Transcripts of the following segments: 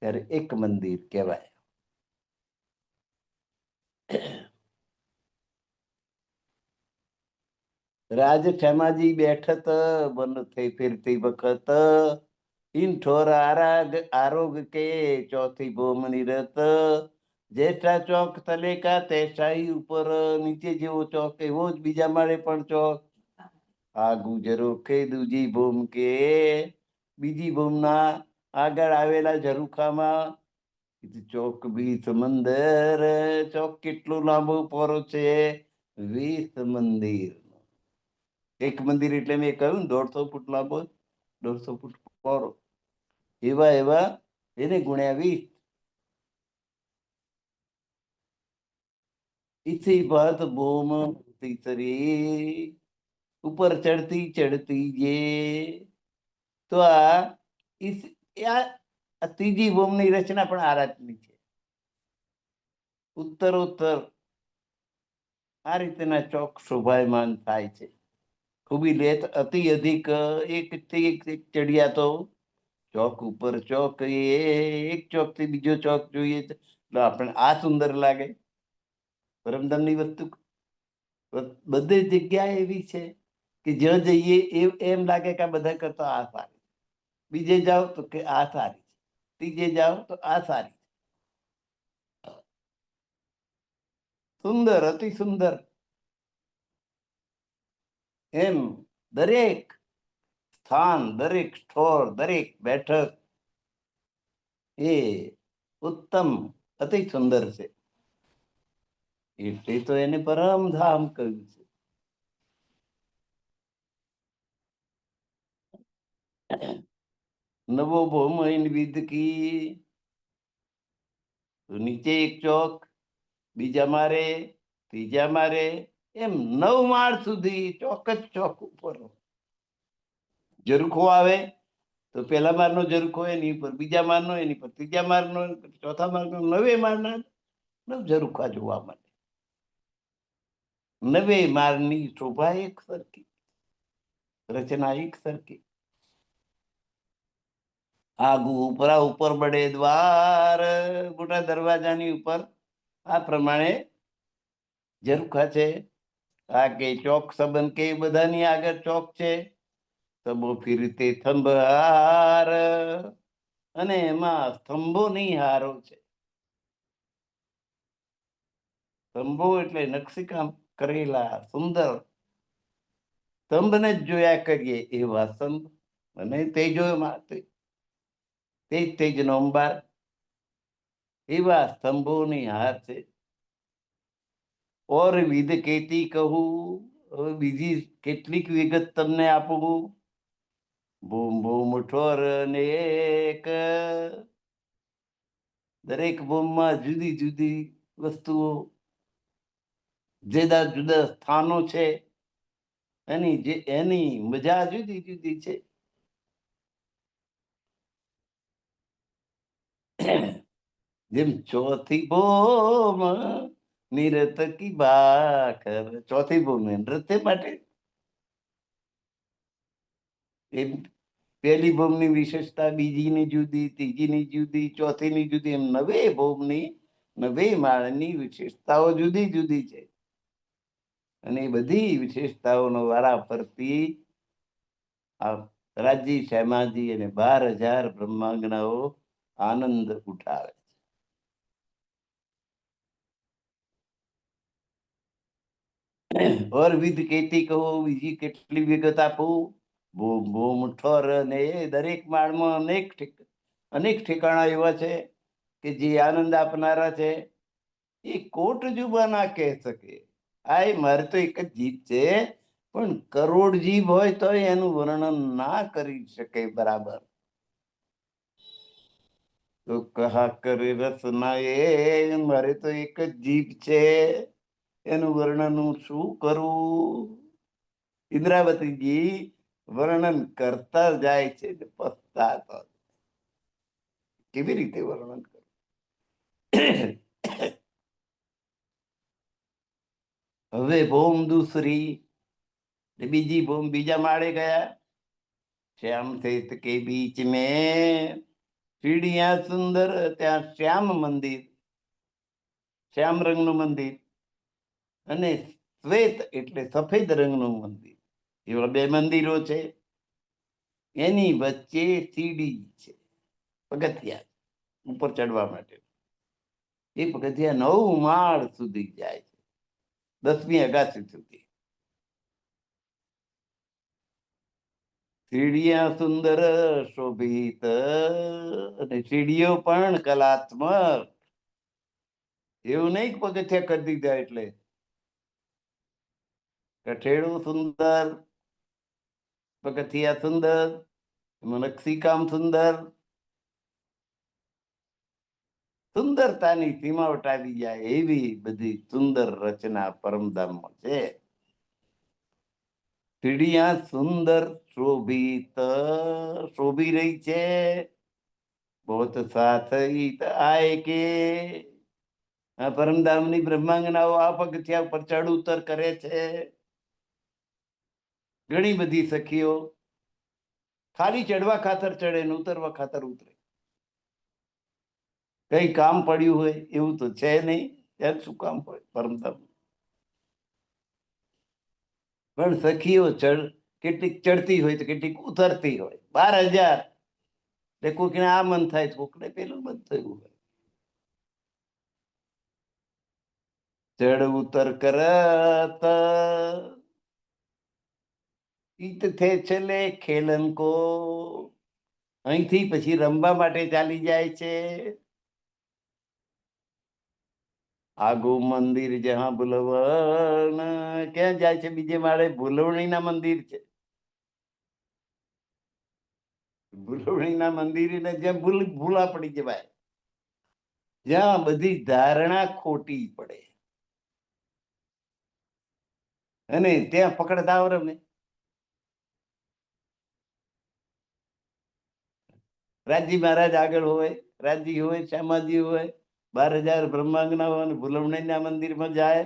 ત્યારે એક મંદિર કહેવાય. રાજ ઠેમાજી બેઠત બન થઈ ફિરતી વખત ઇન ઠોર આરોગ કે ચોથી ભૂમ નિરત જેઠા ચોક તલે કા તેઠાઈ ઉપર નીચે જેવો ચોક એવો જ બીજા માળે પણ ચોક આ ગુજરો કે દૂજી ભૂમ કે બીજી ભૂમના આગળ આવેલા ઝરૂખામાં ચોક બી સમંદર ચોક કેટલો લાંબો પોરો છે 20 મંદિર. એક મંદિર એટલે મેં કહ્યું 150 ફૂટ લાંબો 150 ફૂટ પોરો એવા એવા એને ગુણ્યા 20. इसी बात बोम तीसरी ઉપર ચડતી ચડતી જે તો આ ત્રીજી બોમની રચના પણ આ રાતની છે. ઉત્તરોત્તર આ રીતના ચોક શોભાયમાન થાય છે. ખૂબી લેત અતિ અધિક એક ચડિયા તો ચોક ઉપર ચોક એક ચોક થી બીજો ચોક જોઈએ તો આપણે આ સુંદર લાગે. પરમધામની વસ્તુ બધી જગ્યા એવી છે કે જ્યાં જઈએ એમ લાગે કે બધા કરતા આ સારી, બીજે જાઓ તો કે આ સારી, ત્રીજે જાઓ તો આ સારી. સુંદર, અતિ સુંદર. એમ દરેક સ્થાન, દરેક સ્થળ, દરેક બેઠક એ ઉત્તમ, અતિ સુંદર છે. એટલે તો એને પરમધામ કહ્યું છે. નવો ભૌમ વિદ કી તો નીચે એક ચોક, બીજા મારે, ત્રીજા મારે, એમ 9 માળ સુધી ચોક જ ચોક ઉપર ઝરૂખો આવે તો પેલા માળનો ઝરૂખો એની ઉપર, બીજા માળનો એની પર, ત્રીજા માળનો, ચોથા માળનો, 9 માળના 9 ઝરૂખા જોવા મળે. 9 માળની શોભા એક સરખી, રચના એક સરખી. આગુ ઉપરા ઉપર બડે દ્વાર, મોટા દરવાજાની ઉપર આ પ્રમાણે ઝરૂખા છે. આ કે ચોક સંબંધ કે બધાની આગળ ચોક છે. તબો ફિરતે થંભહાર અને એમાં સ્તંભો ની હારો છે. સ્તંભો એટલે નકશીકામ કરેલા સુંદર સ્તંભને જ જોયા કરીએ એવા સ્તંભ અને તેજોમાં તેજ તેજનો અંબાર એવા સ્તંભોની હાર છે. ઓર વિધ કેતી કહું, હવે બીજી કેટલીક વિગત તમને આપું. બૂમ બૂમ ઠોર ને એક, દરેક બૂમમાં જુદી જુદી વસ્તુઓ, જુદા જુદા સ્થાનો છે. એની મજા જુદી જુદી છે. જેમ ચોથી બોમ નિરત કી બાખર, ચોથી બોમ નૃત્ય માટે એમ પહેલી ભૂમની વિશેષતા, બીજીની જુદી, ત્રીજીની જુદી, ચોથીની જુદી, એમ 9 ભૂમની 9 માળની વિશેષતાઓ જુદી જુદી છે. અને એ બધી વિશેષતાઓનો વારા ફરતી આ રાજી શ્યામાજી અને 12,000 બ્રહ્માંગનાઓ આનંદ ઉઠાવે. ઓર વિધ કેતી કહો, બીજી કેટલી વિગત આપું. બૂમ બૂમ ઠોર ને દરેક માળમાં અનેક ઠેકાણા એવા છે કે જે આનંદ આપનારા છે. એ કોટ જુબા ના કહી શકે. આ મારે તો એક જ જીભ છે, પણ કરોડ જીભ હોય તો એનું વર્ણન ના કરી શકે બરાબર. તો કહા કરે રસ ના, એ મારે તો એક જ જીભ છે, એનું વર્ણન હું શું કરું. ઇન્દ્રાવતીજી વર્ણન કરતા જાય છે, પછતાતા કેવી રીતે વર્ણન કરું. હવે ભૌમ દૂસરી, બીજી ભૌમ બીજા માળે ગયા. श्याम खेत के बीच में શીડિયા સુંદર, ત્યાં શ્યામ મંદિર, શ્યામ રંગનું મંદિર, અને શ્વેત એટલે સફેદ રંગનું મંદિર, એવા બે મંદિરો છે. એની વચ્ચે સીડી છે, પગથિયા ઉપર ચડવા માટે. એ પગથિયા 9 માળ સુધી જાય છે, 10મી અગાસી સુધી. સીડિયા સુંદર શોભિત, અને સીડીઓ પણ કલાત્મક. એવું નહીં પગથિયા કરી દીધા એટલે. કઠેડું સુંદર, પગથિયા સુંદર, નકશીકામ સુંદર, સુંદરતાની સીમા વટાવી જાય એવી બધી સુંદર રચના પરમધામમાં છે. સીડિયા સુંદર શોભિત, શોભી રહી છે. બહુત સાથ આય કે પરમધામની બ્રહ્માંગનાઓ આ પગથિયા ઉપર ચડ ઉતર કરે છે. ઘણી બધી સખીઓ ખાલી ચડવા ખાતર ચડે ને ઉતરવા ખાતર ઉતરે. કઈ કામ પડ્યું હોય એવું તો છે નહીં, ત્યાં શું કામ હોય પરમધામ. પણ સખીઓ કેટલીક ચડતી હોય તો કેટલીક ઉતરતી હોય. 12,000 એટલે કોઈકને આ મન થાય, કોકને પેલું મન થયું હોય. ચડ ઉતર કરત ઈત થે છેલ્લે ખેલન કો, અહીંથી પછી રમવા માટે ચાલી જાય છે. આગુ મંદિર જ્યાં ભૂલવણ, ક્યાં જાય છે? બીજે માળે ભૂલવણીના મંદિર છે. ભૂલવણીના મંદિર ને જ્યાં ભૂલા પડી જવાય, જ્યાં બધી ધારણા ખોટી પડે, અને ત્યાં પકડદાવ રમે. રાજી મહારાજ આગળ હોય, રાજી હોય, શ્યામાજી હોય, 12,000 બ્રહ્માંગના હોય, ભૂલવણીના મંદિરમાં જાય.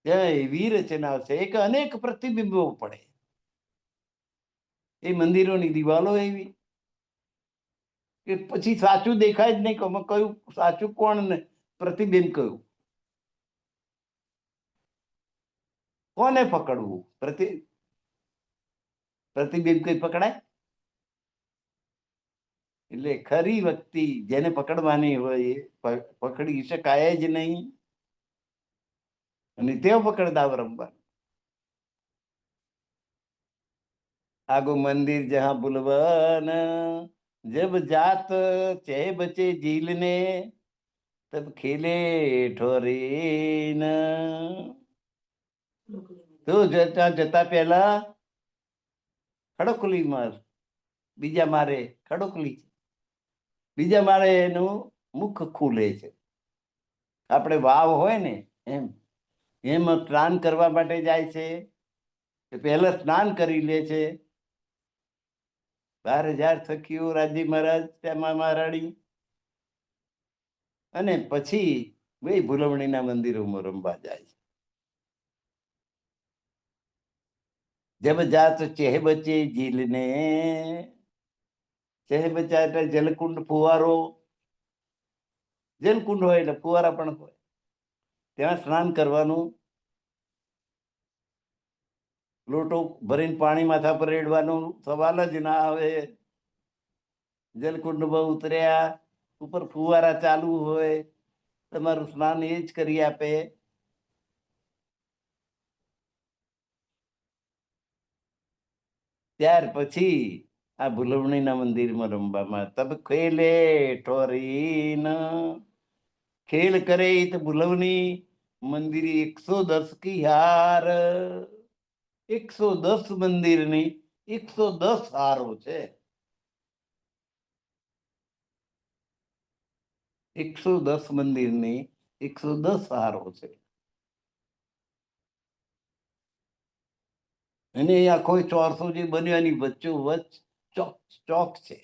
ત્યાં એવી રચના છે કે અનેક પ્રતિબિંબો પડે. એ મંદિરોની દિવાલો એવી કે પછી સાચું દેખાય જ નહીં, કયું સાચું કોણ ને પ્રતિબિંબ કયું, કોને પકડવું? પ્રતિબિંબ કઈ પકડાય? એટલે ખરી વ્યક્તિ જેને પકડવાની હોય એ પકડી શકાય જ નહીં, અને તેઓ પકડદાવ રમવા. આગુ મંદિર જહાં બુલવન, જબ જાત ચે બચે જીલને, તબ ખેલે ઠોરીન. તો જતા પહેલા ખડકલી માર, બીજા મારે ખડકલી, બીજા માળે એનું મુખ ખુલે છે. આપણે વાવ હોય ને એમ સ્નાન કરવા માટે જાય છે, પહેલા સ્નાન કરી લે છે. 12,000 સખીઓ, રાજી મહારાજ, શ્યામા મહારાણી, અને પછી બે ભૂલવણીના મંદિરોમાં રમવા જાય છે. જબ જાત ચેહ બચે જીલને, ચેહ બચા એટલે જલકુંડ, ફુવારો. જલકુંડ હોય એટલે ફુવારા પણ હોય, ત્યાં સ્નાન કરવાનું. લોટો ભરીને પાણી માથા પર રેડવાનું સવાલ જ ના આવે. જલકુંડમાં ઉતર્યા, ઉપર ફુવારા ચાલુ હોય, તમારું સ્નાન એ જ કરી આપે. ત્યાર પછી આ ભૂલવણીના મંદિરમાં રમવામાં, તબ ખેલે ઠોરીન, ખેલ કરે તો ભૂલવણી મંદિર 110 કી હાર. 110 મંદિરની 110 હારો છે. 110 મંદિરની 110 હારો છે. અને આખો 400 જે બન્યો એની વચ્ચો વચ્ચ ચોક છે.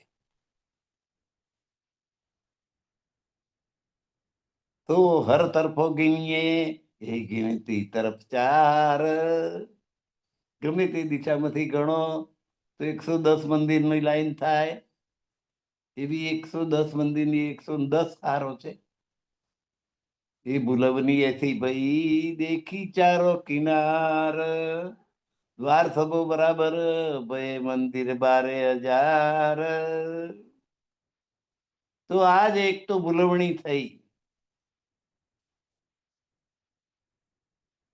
તો હર તરફો ગણીએ એ ગણતી તરફ 4, ગમે તે દિશામાંથી ગણો તો 110 મંદિરની લાઈન થાય. એવી 110 મંદિરની 110 હારો છે. એ ભૂલવની એથી ભાઈ દેખી ચારો કિનાર, દ્વાર સભો બરાબર ભય મંદિર 12,000. તો આજ એક તો ભૂલવણી થઈ.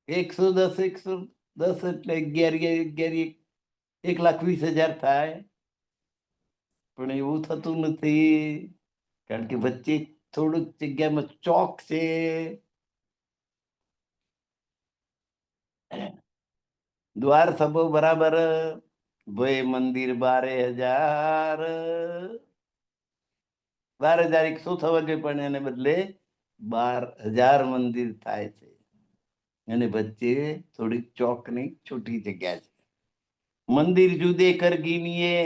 110 એટલે 1,20,000 થાય. પણ એવું થતું નથી, કારણ કે વચ્ચે થોડુંક જગ્યામાં ચોક છે. દ્વાર સભો બરાબર ભય મંદિર 12,000. 12,100 થવા જોઈએ, પણ એને બદલે 12,000 મંદિર થાય છે. અને વચ્ચે થોડીક ચોકની છૂટી જગ્યા છે. મંદિર જુદે કર ગીનીએ,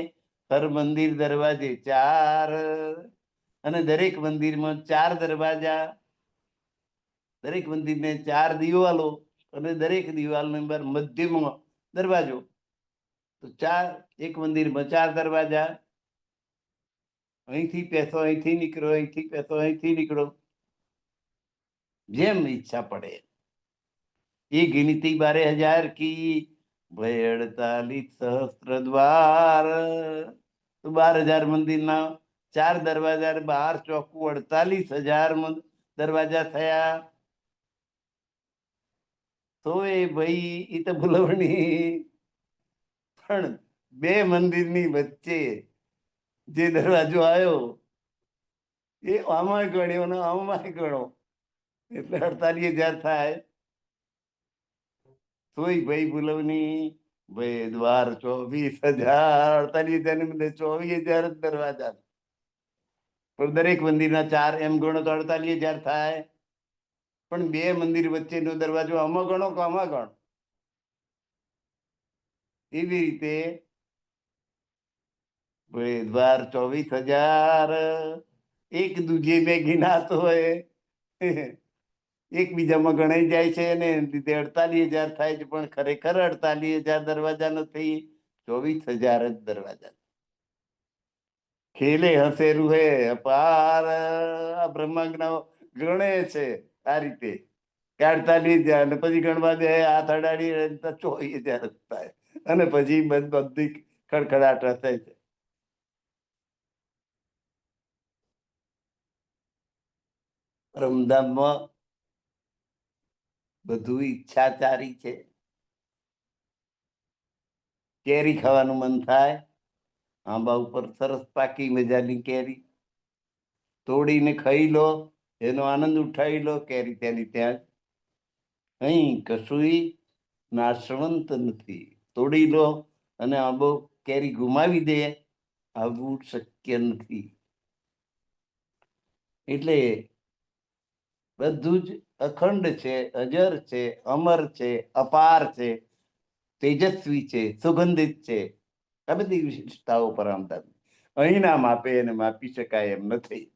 હર મંદિર દરવાજે 4. અને દરેક મંદિરમાં 4 દરવાજા, દરેક મંદિરને 4 દિવાલો, અને દરેક દિવાલની અંદર મધ્યમાં દરવાજો. તો 4, એક મંદિરમાં 4 દરવાજા. અહીંથી પેસો અહીંથી નીકળો, અહીંથી પેસો અહીંથી નીકળો, જેમ ઈચ્છા પડે. ये गिनती 12,000 की, भय 48 सहस्त्र द्वार. तो 12,000 મંદિરના 4 દરવાજા, 12 ચોકુ 48,000 દરવાજા થયા. તો એ ભાઈ એ તો ભૂલવણી. પણ 2 મંદિરની વચ્ચે જે દરવાજો આવ્યો એ આમાં ગણ્યો ને આમાં ગણો, એટલે 48,000 થાય. તોય ભાઈ ભૂલવણી ભાઈ દ્વાર 24,000. 48,000 ને બદલે 24,000 જ દરવાજા. પણ દરેક મંદિરના 4 એમ ગણો તો 48,000 થાય. પણ 2 મંદિર વચ્ચેનો દરવાજો આમાં ગણો કે આમાં ગણો, એવી રીતે દ્વાર 24,000 એક દૂજે મેં ગિનાતો હોય, એકબીજામાં ગણાઈ જાય છે ને લીધે 48,000 થાય છે. પણ ખરેખર 48,000 દરવાજા નથી, 24,000 જ દરવાજા. ખેલે હસેરું હે અપાર. આ બ્રહ્માંગના ગણે છે આ રીતે 48,000, ને પછી ગણવા દે હાથ અડાડી 24,000 થાય. અને પછી બધી ખડખડાટ થાય છે. રમધામમાં બધું ઈચ્છાચારી છે. કેરી ખાવાનું મન થાય, આંબા ઉપર સરસ પાકી મજાની કેરી તોડીને ખાઈ લો, એનો આનંદ ઉઠાવી લો. કેરી ત્યાંની ત્યાં. અહીં કશું નાશવંત નથી. તોડી લો અને આંબો કેરી ગુમાવી દે, આવું શક્ય નથી. એટલે બધું જ અખંડ છે, અજર છે, અમર છે, અપાર છે, તેજસ્વી છે, સુગંધિત છે. આ બધી વિશેષતાઓ પરમતા અહીંના માપે એને માપી શકાય એમ નથી.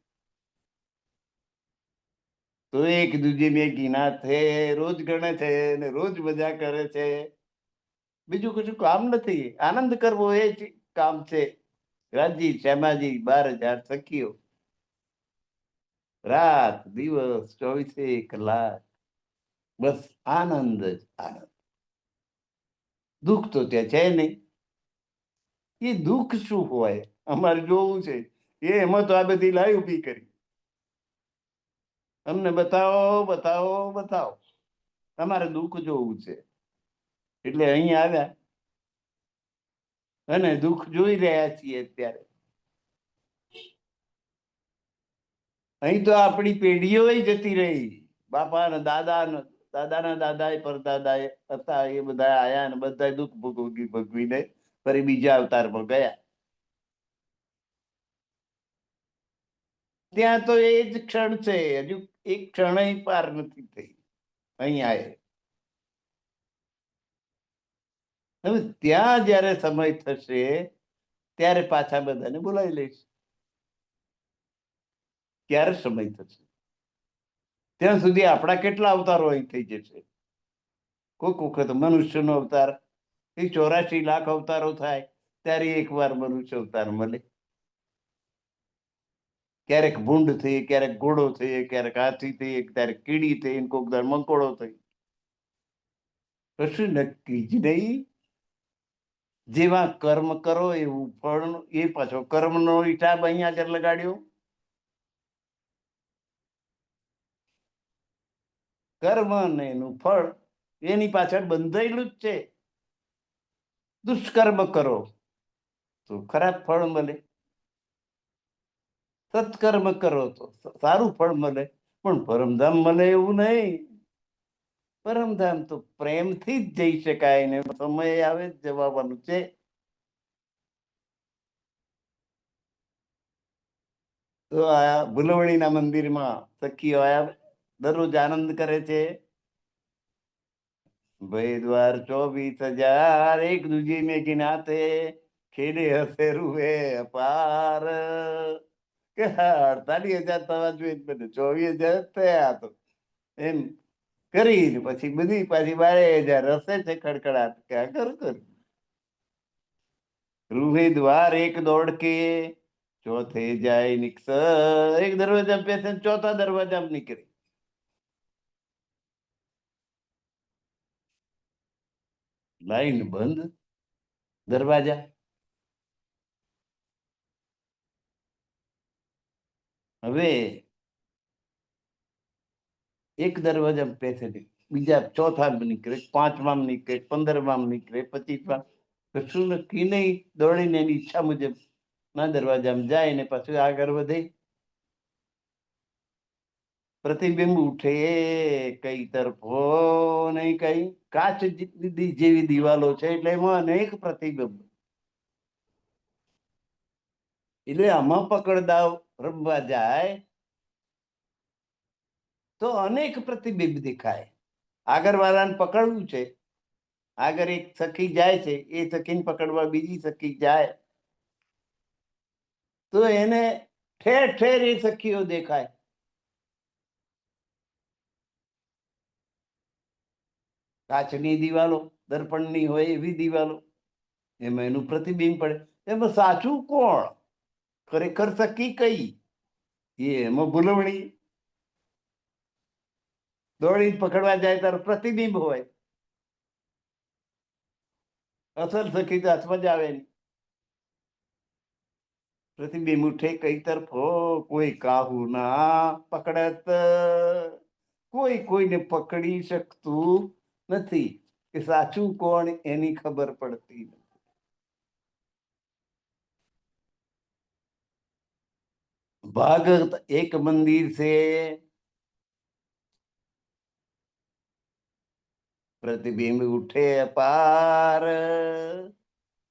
તો એક દૂજે મેં ગીના છે, રોજ ગણે છે ને રોજ મજા કરે છે. બીજું કશું કામ નથી. આનંદ કરવો એ જ કામ છે. રાજી શ્યામાજી 12,000 સખીઓ, રાત દિવસ 24 કલાક બસ આનંદ જ આનંદ. દુઃખ તો ત્યાં છે નહીં. એ દુઃખ શું હોય અમારે જોવું છે. એમાં તો આ બધી લાઈ ઉભી કરી, અમને બતાવો બતાવો બતાવો. તમારે દુઃખ જોવું છે એટલે અહીં આવ્યા અને દુઃખ જોઈ રહ્યા છીએ અત્યારે. અહીં તો આપણી પેઢીઓ જતી રહી. બાપા ને દાદા ને દાદાના દાદા પરદાદા હતા, એ બધા આયા ને બધા દુઃખ ભોગવીને ફરી બીજા અવતારમાં ગયા. ત્યાં તો એ જ ક્ષણ છે, હજુ એક ક્ષણ પાર નથી થઈ. અહીં આવે હવે ત્યાં જયારે સમય થશે ત્યારે પાછા બધાને બોલાવી લઈશ. ક્યારે સમય થશે ત્યાં સુધી આપણા કેટલા અવતારો અહીં થઈ જશે. કોઈક વખત મનુષ્યનો અવતાર, એ 84 લાખ અવતારો થાય ત્યારે એક વાર મનુષ્ય અવતાર મળે. ક્યારેક ભૂંડ થઈ, ક્યારેક ઘોડો થઈ, ક્યારેક હાથી થઈ, ક્યારેક કીડી થઈ, કોક દર મંકોડો થઈ. કશું નક્કી જ નહીં. જેવા કર્મ કરો એવું ફળ. એ પાછો કર્મનો હિસાબ અહીંયા આગળ લગાડ્યો. કર્મ ને એનું ફળ એની પાછળ બંધાયેલું જ છે. દુષ્કર્મ કરો તો ખરાબ ફળ મળે, સત્કર્મ કરો તો સારું ફળ મળે. પણ પરમધામ મળે એવું નહીં. પરમધામ તો પ્રેમથી જ જઈ શકાય ને સમય આવે જવાનું છે. તો આ ભુલવણીના મંદિરમાં સખીઓ આયા, દરરોજ આનંદ કરે છે. ભાઈ દ્વાર 24,000 એક દૂજી મેં ગિનાતે, ખેડે હસે રૂહે અપાર. કે 48,000 થવા જોઈએ, 24,000 થયા. તો એમ કરી પછી બધી પાછી 12,000 હસે છે ખડખડાટ. ક્યાં કર રૂહે દ્વાર એક દોડ કે ચોથે જાય નિકસ. એક દરવાજા પેસે ચોથા દરવાજા નીકળે. લાઈન બંધ, દરવાજા. હવે એક દરવાજા પેસે બીજા ચોથા નીકળે, પાંચમાં નીકળે, 15માં નીકળે, 25માં. કશું નક્કી નહીં. દોડીને એની ઈચ્છા મુજબ ના દરવાજામાં જાય ને પાછું આગળ વધે. પ્રતિબિંબ ઉઠે કઈ તરફો નહીં કઈ. કાચ જેવી દિવાલો છે એટલે એમાં અનેક પ્રતિબિંબ. એટલે આમાં પકડદાવ રમવા જાય તો અનેક પ્રતિબિંબ દેખાય. આગળ વાળાને પકડવું છે, આગળ એક સખી જાય છે, એ સખીને પકડવા બીજી સખી જાય તો એને ઠેર ઠેર એ સખીઓ દેખાય. કાચની દિવાલો, દર્પણની હોય એવી દિવાલો, એમાં એનું પ્રતિબિંબ પડે. એમાં સાચું કોણ, ખરેખર સખી કઈ, એમાં ભૂલવણી. દોડી પકડવા જાય તાર પ્રતિબિંબ હોય, અસલ સખી તો હાથમાં જ આવે નહીં. પ્રતિબિંબ ઉઠે કઈ તરફો, કોઈ કાહુ ના પકડત. કોઈ કોઈને પકડી શકતું નથી. કે સાચું કોણ એની ખબર પડતી નથી. ભાગત એક મંદિર છે, પ્રતિબિંબ ઉઠે અપાર.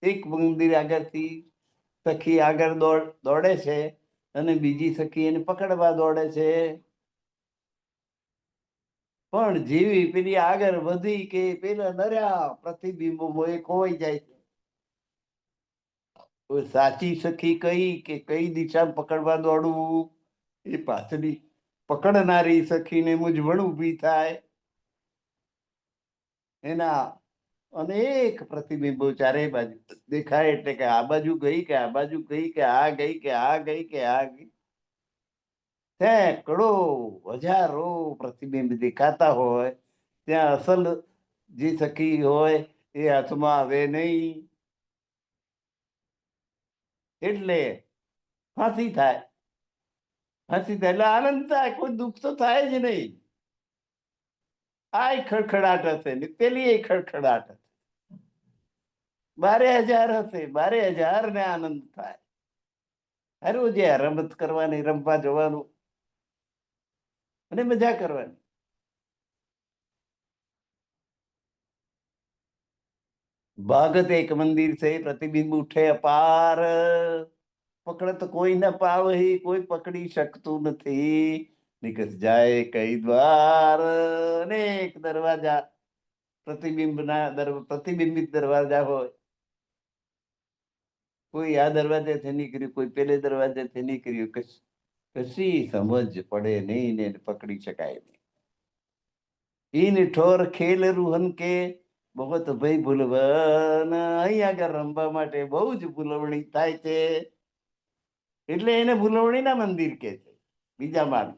એક મંદિર આગળથી સખી આગળ દોડે છે અને બીજી સખી એને પકડવા દોડે છે. પણ જેવી પેલી આગળ વધી કે પેલા નર્યા પ્રતિબિંબો એ ખોવાઈ જાય છે. સાચી સખી કઈ કે કઈ દિશા પકડવા દોડવું, એ પાછળી પકડનારી સખીને મૂંઝવણ ઊભી થાય. એના અનેક પ્રતિબિંબો ચારે બાજુ દેખાય. એટલે કે આ બાજુ ગઈ કે આ બાજુ ગઈ કે આ ગઈ કે આ ગઈ કે આ ગઈ. સેંકડો હજારો પ્રતિબિંબ દેખાતા હોય ત્યાં અસલ જે સખી હોય એ હાથમાં આવે નહીં. એટલે ફાંસી થાય. ફાંસી થાય એટલે આનંદ થાય, કોઈ દુઃખ તો થાય જ નહીં. આ ખડખડાટ હશે ને પેલી એ ખડખડાટ હશે. 12,000 હશે, 12,000 ને આનંદ થાય. હારું છે રમત કરવાની, રમવા જવાનું અને મજા કરવાની. ભાગત એક મંદિર છે, પ્રતિબિંબ ઉઠે અપાર. પકડે તો કોઈ ના પાવે, કોઈ પકડી શકતું નથી. નિકસ જાય કઈ દ્વાર, અનેક દરવાજા પ્રતિબિંબના પ્રતિબિંબિત દરવાજા હોય. કોઈ આ દરવાજાથી નીકળ્યું, કોઈ પેલે દરવાજાથી નીકળ્યું. કશી સમજ પડે નહીં ને પકડી શકાય નહીં. ઈન ઠોર ખેલ રૂહન કે બહુત ભાઈ ભૂલવન. અહીં આગળ રમવા માટે બહુ જ ભૂલવણી થાય છે. એટલે એને ભૂલવણીના મંદિર કે છે. બીજા માળ,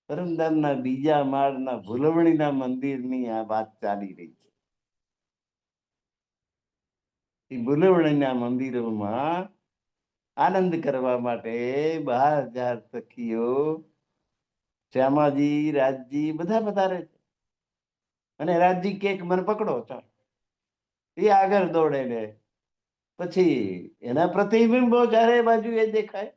પરમધામના બીજા માળના ભૂલવણીના મંદિરની આ વાત ચાલી રહી છે. એ ભૂલવણીના મંદિરોમાં આનંદ કરવા માટે 12,000 સખીઓ, શ્યામાજી, રાજજી બધા પધારે છે. અને રાજજી કે મને પકડો, ચાલ, એ આગળ દોડે ને પછી એના પ્રતિબિંબો ચારે બાજુ એ દેખાય.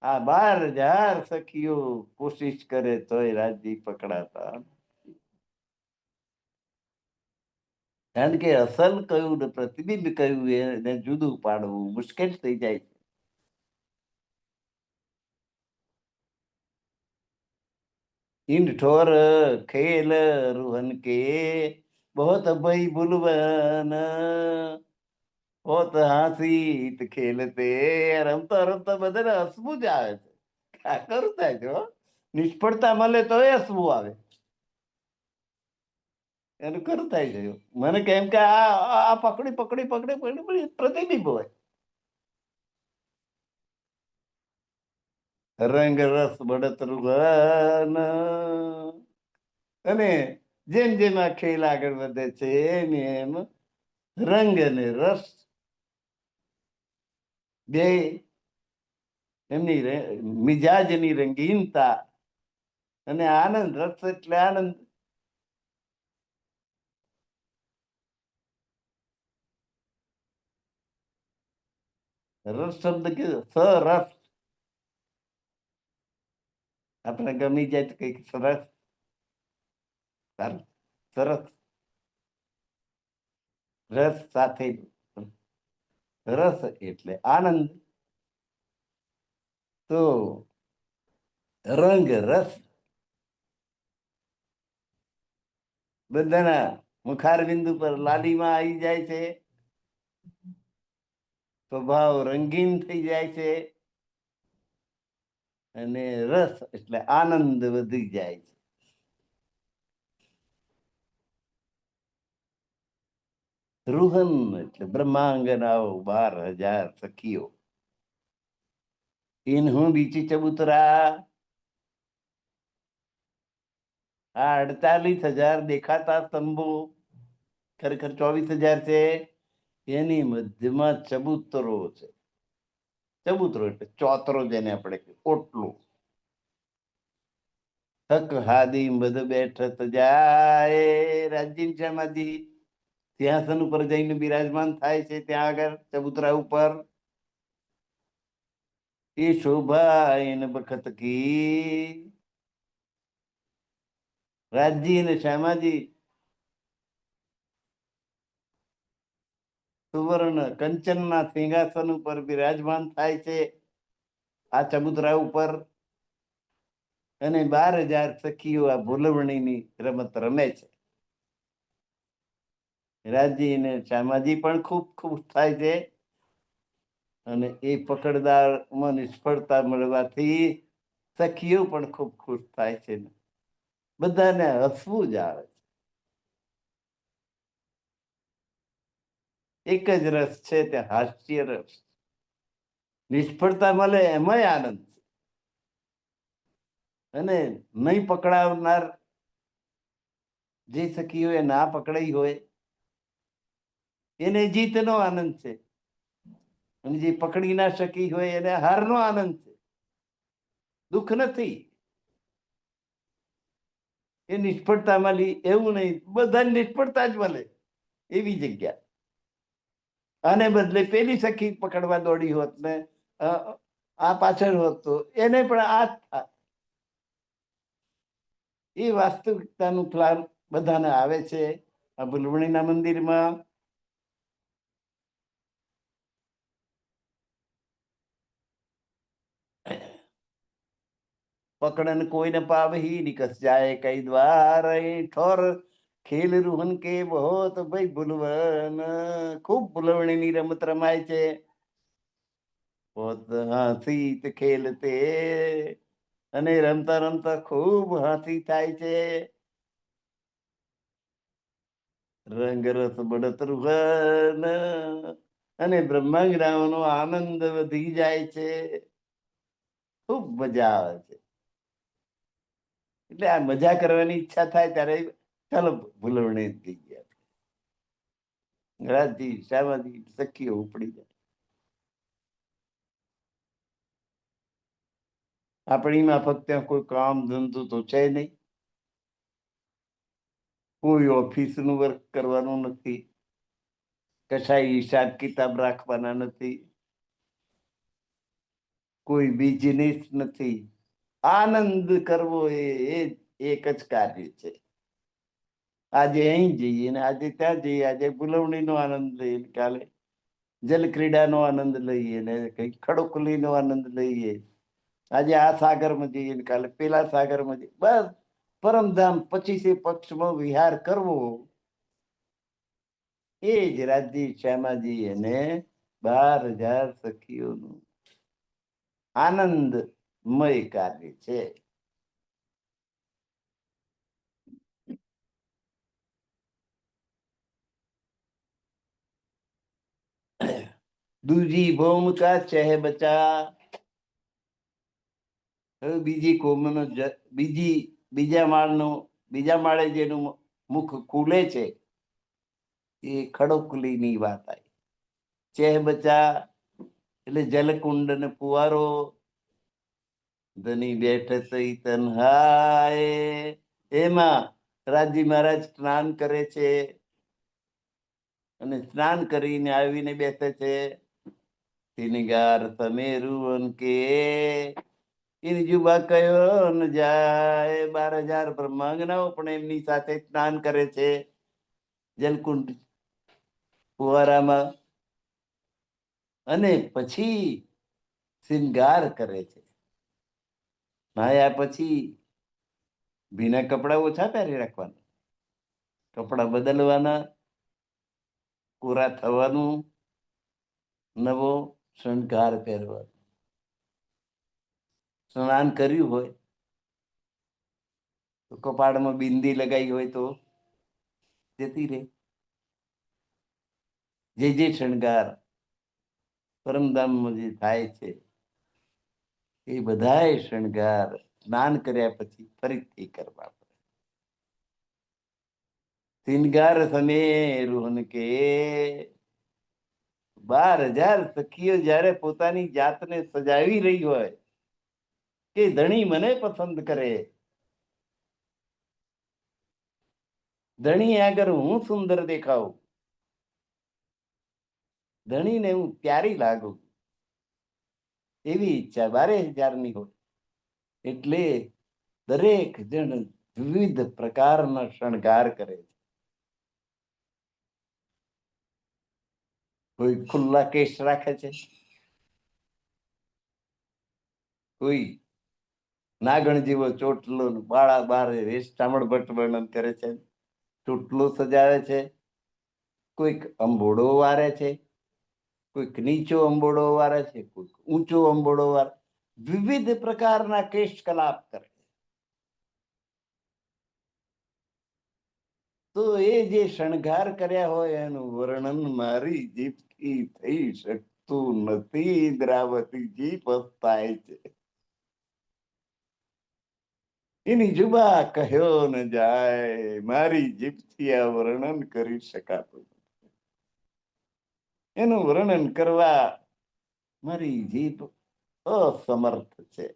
આ 12,000 સખીઓ કોશિશ કરે તોય રાજજી પકડાતા. કારણ કે અસલ કયું ને પ્રતિબિંબ કયું એને જુદું પાડવું મુશ્કેલ થઈ જાય છે. इन ठोर खेल रुहन के बहुत भई भूलवन बहुत હાંસી ખેલતે. રમતા રમતા બધાને હસવું જ આવે છે. આ ખરું થાય છે હો. નિષ્ફળતા મળે તો એ હસવું આવે. એનું ખરું થાય છે. મને કેમ કે આ પકડી પકડી પકડી પકડી પ્રતિબિંબ હોય. રંગ રસ બળત રૂહન. અને જેમ જેમ આ ખેલ આગળ વધે છે એમ એમ રંગ અને રસ બે એમની મિજાજની રંગીનતા અને આનંદ. રસ એટલે આનંદ. રસ શબ્દ કીધો સરસ. આપણે ગમી જાય તો કઈક સરસ, સરસ રસ સાથે રસ એટલે આનંદ. તો રંગ રસ બધાના મુખાર બિંદુ પર લાલીમાં આવી જાય છે. સ્વભાવ રંગીન થઈ જાય છે. અને રસ એટલે આનંદ વધી જાય છે. રૂહન એટલે બ્રહ્માંગનાઓ 12,000 સખીઓ. ઇન્હું બીચી ચબૂતરા. આ 48,000 દેખાતા સ્તંભો ખરેખર 24,000 છે. એની મધ્યમાં ચબૂતરો છે. ચબૂતરો એટલે ચોતરો, જેને આપણે ઓટલું. થક હાદી મધ બેઠત જાય. રાજજી શ્યામાજી સિંહાસન ઉપર જઈને બિરાજમાન થાય છે. ત્યાં આગળ ચબૂતરા ઉપર એ શોભા એને બખત કી. રાજજી અને શ્યામાજી સુવર્ણ કંચનના સિંહાસન ઉપર બિરાજમાન થાય છે આ ચબૂતરા ઉપર. અને 12,000 સખીઓ આ ભૂલવણીની રમત રમે છે. રાજજી અને શ્યામાજી પણ ખૂબ ખુશ થાય છે. અને એ પકડદારમાં નિષ્ફળતા મળવાથી સખીઓ પણ ખૂબ ખુશ થાય છે. બધાને હસવું જ આવે છે. એક જ રસ છે, ત્યાં હાસ્ય રસ. નિષ્ફળતા મળે એમાંય આનંદ છે. અને નહીં પકડાવનાર જે સખીઓ એ ના પકડાઈ હોય એને જીતનો આનંદ છે. અને જે પકડી ના શકી હોય એને હારનો આનંદ છે. દુઃખ નથી. એ નિષ્ફળતા મળી એવું નહીં, બધાને નિષ્ફળતા જ મળે એવી જગ્યા. આને બદલે પેલી સખી પકડવા દોડી હોત ને આ પાછળ હોત તો એને પણ આ જ થાત. એ વાસ્તવિકતાનું પ્લાન બધાને આવે છે આ ભૂલવણીના મંદિરમાં. पकड़न कोई न पावही निकस जाए कई द्वार. ठोर ખેલ રૂહન કે બહોત ભાઈ ભૂલવન. ખૂબ ભૂલવણીની રમત રમાય છે. બહોત હાંસી ખેલતે. અને રમતા રમતા ખૂબ હાંસી થાય છે. રંગ રસ બળત રૂહન. અને બ્રહ્માંગરાઓનો આનંદ વધી જાય છે, ખૂબ મજા આવે છે. એટલે આ મજા કરવાની ઈચ્છા થાય ત્યારે ચાલો ભૂલવણી થઈ ગયા, રાજજી શામાજી સખીઓ ઉપડી જાય. આપણીમાં ફક્ત કોઈ કામ ધંધો તો છે નહીં, કોઈ ઓફિસનું વર્ક કરવાનું નથી, કશાય હિસાબ કિતાબ રાખવાના નથી, કોઈ બિઝનેસ નથી. આનંદ કરવો એ એક જ કાર્ય છે. આજે અહીં જઈએ ને આજે ત્યાં જઈએ, આજે ભૂલવણીનો આનંદ લઈએ, કાલે જલ ક્રીડાનો આનંદ લઈએ ને કઈ ખડોકલીનો આનંદ લઈએ. આજે આ સાગરમાં જઈએ ને કાલે પેલા સાગરમાં જઈએ. બસ પરમધામ 25 પક્ષમાં વિહાર કરવો, એ જ રાજજી શ્યામાજી અને 12,000 સખીઓનું આનંદમય કાર્ય છે. દૂજી ભૌમ કા ચહેબચા, હવે બીજી કોમનો બીજા માળે જેનું મુખ ખુલે છે, એ ખડોકલીની વાત આવી. ચહેબચા એટલે જલકુંડ ને ફુવારો, ધની બેઠ તઈ તન્હાય, એમાં રાજજી મહારાજ સ્નાન કરે છે, અને સ્નાન કરીને આવીને બેસે છે. તિનગાર સમેરુવન કે, એની જુબા કયો ન જાય. 12,000 બ્રહ્માંગનાઓ પણ એમની સાથે સ્નાન કરે છે જલકુંડ ફુવારામાં, અને પછી શિંગાર કરે છે. નાયા પછી ભીના કપડા ઓછા પહેરી રાખવાના, કપડા બદલવાના, કોરા થવાનું, નવો શણગાર પહેરવાનો. સ્નાન કર્યું હોય તો કપાળમાં બિંદી લગાવી હોય તો જતી રહે. જે શણગાર પરમધામમાં જે થાય છે, એ બધાય શણગાર સ્નાન કર્યા પછી ફરીથી કરવા પડે. શિંગાર સમેરુહન કે, 12,000 સખીઓ જયારે પોતાની જાતને સજાવી રહી હોય કે ધણી મને પસંદ કરે, ધણી આગળ હું સુંદર દેખાઉં, ધણીને હું પ્યારી લાગુ, એવી ઈચ્છા 12,000ની હોય. એટલે દરેક જણ વિવિધ પ્રકારના શણગાર કરે છે. કોઈ ખુલ્લા કેસ રાખે છે, કોઈ નાગણ જેવો ચોટલો બાળા બારે રેસ ચામડભટ્ટ વર્ણન કરે છે, ચોટલો સજાવે છે, કોઈક અંબોડો વારે છે, કોઈક નીચો અંબોડો વારે છે, કોઈક ઊંચો અંબોડો વારે, વિવિધ પ્રકારના કેશ કલાપ કરે. તો એ જે શણગાર કર્યા હોય એનું વર્ણન મારી જીભથી થઈ શકતું નથી. ઇન્દ્રાવતીજી પસ્તાય છે. એની જુબા કહ્યો ન જાય, મારી જીભથી આ વર્ણન કરી શકાતું, એનું વર્ણન કરવા મારી જીભ અસમર્થ છે.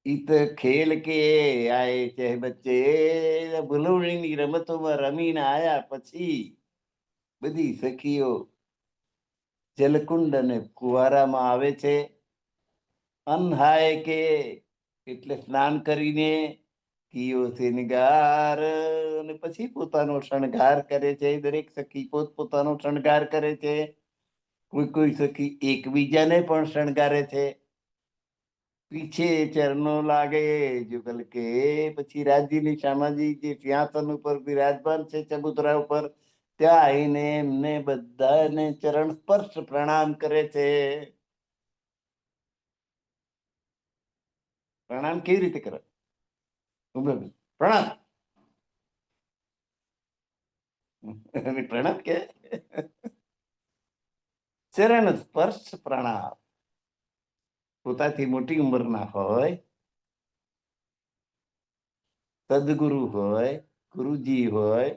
ઈત ખેલ કે આય છે બચ્ચે, ભૂલવણીની રમતોમાં રમીને આયા પછી બધી સખીઓ જલકુંડ અને કુવારામાં આવે છે. અનહાય કે એટલે સ્નાન કરીને કીયો શિનગાર, અને પછી પોતાનો શણગાર કરે છે. દરેક સખી પોતપોતાનો શણગાર કરે છે. કોઈ સખી એકબીજાને પણ શણગારે છે. પીછે ચરણો લાગે જુગલ કે, પછી રાજ્યની શ્યામાજી જે સિંહાસન ઉપર બિરાજમાન છે ચબુતરા ઉપર, ત્યાં આવીને એમને બધાને ચરણ સ્પર્શ પ્રણામ કરે છે. પ્રણામ કેવી રીતે કરે? પ્રણામ પ્રણામ કે ચરણ સ્પર્શ પ્રણામ. પોતાથી મોટી ઉંમરના હોય, સદગુરુ હોય, ગુરુજી હોય,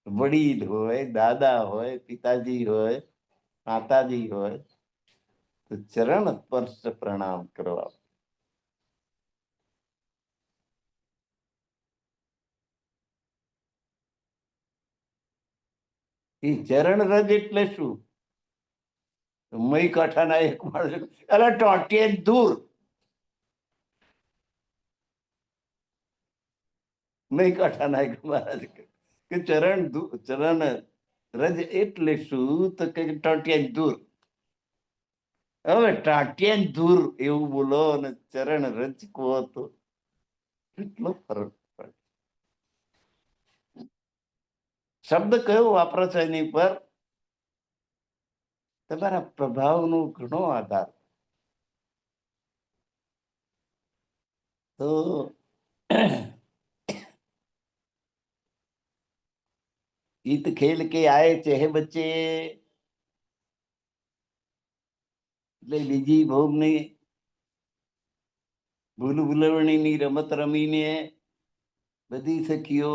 વડીલ હોય, દાદા હોય, પિતાજી હોય, માતાજી હોય, તો ચરણ સ્પર્શ પ્રણામ કરવા. એ ચરણ રજ એટલે શું? મય કાંઠાના એક માણસ એટલે ટોટીએ દૂર મય કાંઠાના એક મહારાજ કે ચરણ રજ એટલે શું? તો કે ટોટીએ દૂર. હવે ટાટિયા દૂર એવું બોલો અને ચરણ રજ કહો તો કેટલો ફરક પડે. શબ્દ કયો વાપરો છો એની પર તમારા પ્રભાવનો ઘણો આધાર. તો ઈત ખેલ કે આયે ચેહે બચ્ચે એટલે બીજી ભોગની ભૂલ ભૂલવણીની રમત રમીને બધી સખીઓ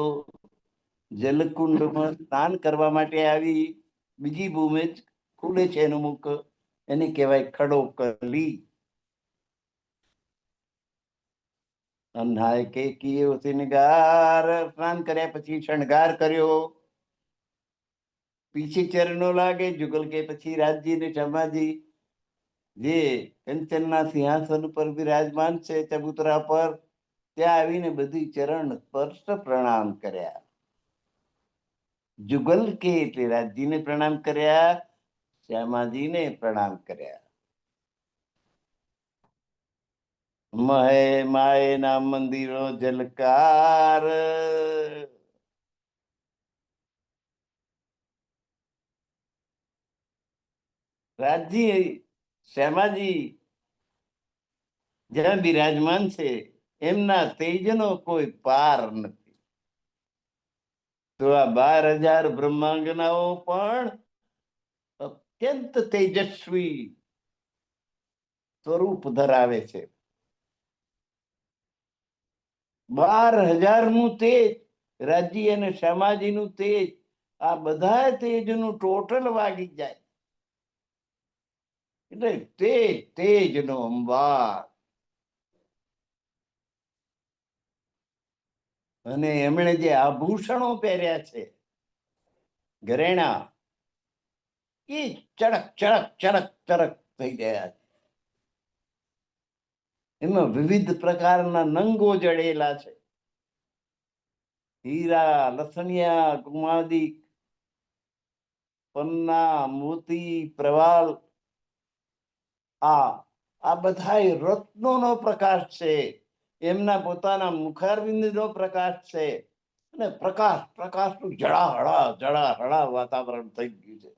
જલકુંડમાં સ્નાન કરવા માટે આવી. બીજી ભૂમે જ ખુલે છે એનું મુખ, એને કહેવાય ખડો કલી. અન્હાય કે કિયો શિનગાર, સ્નાન કર્યા પછી શણગાર કર્યો. પીછી ચરણો લાગે જુગલ કે પછી રાજજી ને ક્ષમાજી જે કંચનના સિંહાસન પર બિરાજમાન છે ચબૂતરા પર, ત્યાં આવીને બધી ચરણ સ્પર્શ પ્રણામ કર્યા. જુગલ કે એટલે રાજજીને પ્રણામ કર્યા, શ્યામાજીને પ્રણામ કર્યા. મહે માએ ના મંદિરો જલકાર, રાજજી શ્યામાજી જ્યાં બિરાજમાન છે એમના તેજનો કોઈ પાર નથી. તો આ 12,000 બ્રહ્માંગનાઓ પણ અત્યંત તેજસ્વી સ્વરૂપ ધરાવે છે. 12,000 નું તેજ, રાજજી અને શ્યામાજી નું તેજ, આ બધા તેજનું ટોટલ વાગી જાય એટલે તેજ તેજ નો અંબાર. અને એમણે જે આભૂષણો પહેર્યા છે ઘરેણા, એ ચડક ચડક ચડક ચડક થઈ ગયા છે. એમાં વિવિધ પ્રકારના નંગો જડેલા છે. હીરા, લસણિયા, કુમાદી, પન્ના, મોતી, પ્રવાલ, આ બધા રત્નોનો પ્રકાશ છે. એમના પોતાના મુખારવિંદનો પ્રકાશ છે. અને પ્રકાશ પ્રકાશનું જળાહળા વાતાવરણ થઈ ગયું છે.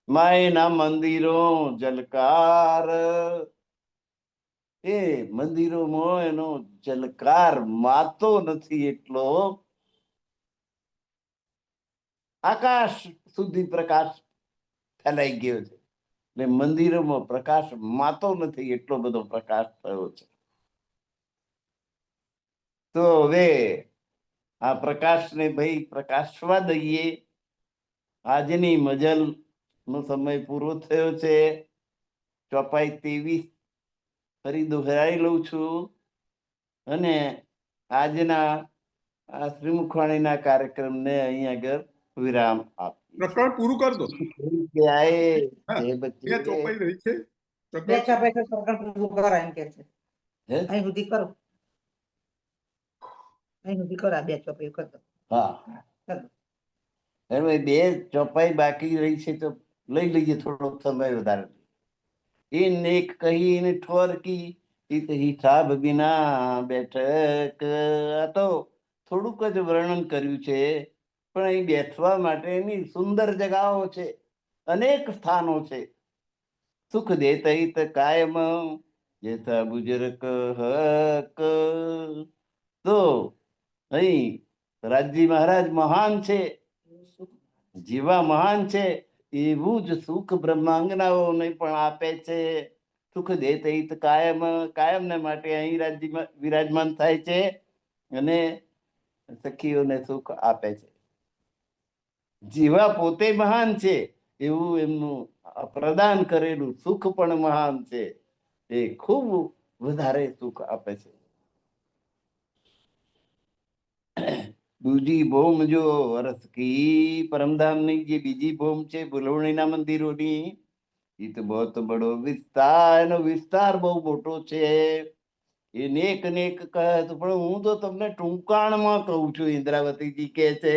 માયના મંદિરો જલકાર, એ મંદિરોમાં એનો જલકાર માતો નથી એટલો આકાશ સુધી પ્રકાશ ફેલાઈ ગયો છે. એટલે મંદિરોમાં પ્રકાશ માતો નથી એટલો બધો પ્રકાશ થયો છે. તો હવે આ પ્રકાશને ભાઈ પ્રકાશવા દઈએ. આજની મજલ નો સમય પૂરો થયો છે. ચોપાઈ 23 ફરી દોહરાઈ લઉં છું અને આજના આ શ્રીમુખવાણીના કાર્યક્રમને અહીં આગળ વિરામ આપીએ. પ્રકરણ પૂરું કર દો. કે આયે હા, જે બે બચ્ચે ચોપાઈ રહી છે. બે ચોપાઈ તો પ્રકરણ પૂરું કરાય એમ કે છે. હે? અહીં સુધી કરો, અહીં સુધી કરો, આ બે ચોપાઈ કરી દો. હા, કરી દો. હવે બે ચોપાઈ બાકી રહી છે તો લઈ લઈએ થોડો સમય વધારે. એ નેક કહીને ઠોરકી હિત હિસાબ વિના બેઠક. આ તો થોડુંક જ વર્ણન કર્યું છે, પણ અહીં બેઠવા માટેની સુંદર જગાઓ છે, અનેક સ્થાનો છે. સુખ દેતા હિત કાયમ જેથા બુજરક હક. તો અહીં રાજજી મહારાજ મહાન છે, જીવા મહાન છે, એવું જ સુખ બ્રહ્માંગનાઓને પણ આપે છે. સુખ દેત હિત કાયમ, કાયમને માટે અહીં રાજ્યમાં વિરાજમાન થાય છે અને સખીઓને સુખ આપે છે. જીવા પોતે મહાન છે, એવું એમનું પ્રદાન કરેલું સુખ પણ મહાન છે. એ ખૂબ વધારે સુખ આપે છે. દૂજી ભોમ જો વરસ કી, પરમધામની જે બીજી ભોમ છે ભુલવણીના મંદિરોની, એ તો બહુ બડો વિસ્તાર, એનો વિસ્તાર બહુ મોટો છે. એ નેક નેક કહે તો, પણ હું તો તમને ટૂંકાણમાં કહું છું. ઇન્દ્રાવતીજી કે છે,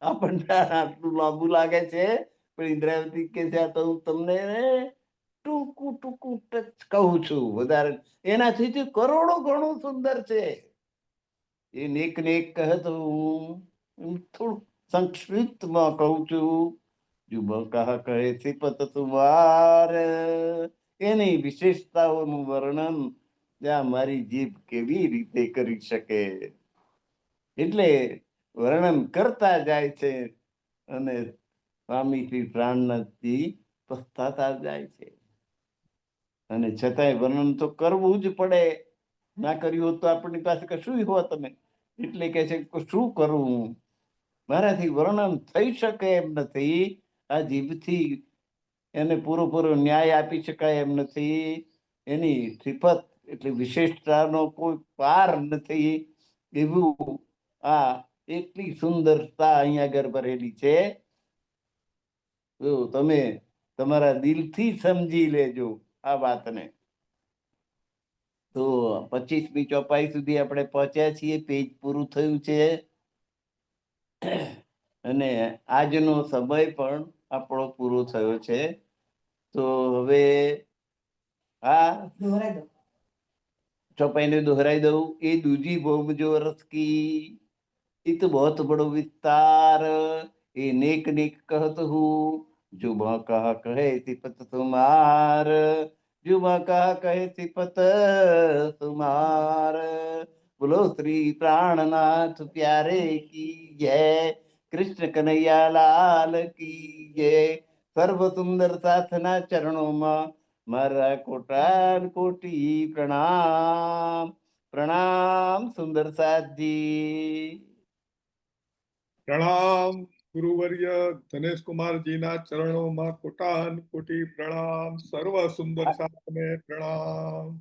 આપણને આટલું લાંબુ લાગે છે, પણ ઇન્દ્રાવતી કે છે આ તો હું તમને ટૂંકું ટૂંકું ટચ કહું છું, વધારે એનાથી કરોડો ગણું સુંદર છે. એ નેક નેક કહે તો હું થોડું સંક્ષિપ્તમાં કહું છું. જુબ કહા કહે સિપત તુમાર, એની વિશેષતાઓનું વર્ણન ત્યાં મારી જીભ કેવી રીતે કરી શકે. એટલે વર્ણન કરતા જાય છે અને સ્વામી શ્રી પ્રાણનાથજી પસ્તાતા જાય છે. અને છતાંય વર્ણન તો કરવું જ પડે, ના કર્યું હોત તો આપણી પાસે કશું હોત તમે. એટલે કે છે શું કરવું, મારાથી વર્ણન થઈ શકે એમ નથી. આ જીભથી એને પૂરો ન્યાય આપી શકાય એમ નથી. એની સિફત એટલે વિશેષતાનો કોઈ પાર નથી. એવું આ એટલી સુંદરતા અહીંયા આગળ ભરેલી છે. તમે તમારા દિલથી સમજી લેજો આ વાતને. તો 25મી ચોપાઈ સુધી આપણે પહોંચ્યા છીએ. પેજ પૂરું થયું છે અને આજનો સમય પણ આપણો પૂરો થયો છે. તો હવે આ ચોપાઈને દોહરાઈ દઉં. એ દૂજી ભૌમ જો રસ કી, इत बहुत बड़ो विस्तार, ये नेक नेक कहत हूँ, जुबा कहा कहे सिपत तुम्हार, जुबा कहा कहे सिपत तुम्हार। बोलो श्री प्राणनाथ प्यारे की जय, कृष्ण कन्हैया लाल की जय। सर्व सुंदर साथना चरणों में मारा कोटान कोटि प्रणाम। प्रणाम सुंदर साथ जी। પ્રણામ ગુરુવર્ય ધનેશ કુમારજીના ચરણોમાં કોટાન કોટી પ્રણામ. સર્વ સુંદર સાથને પ્રણામ.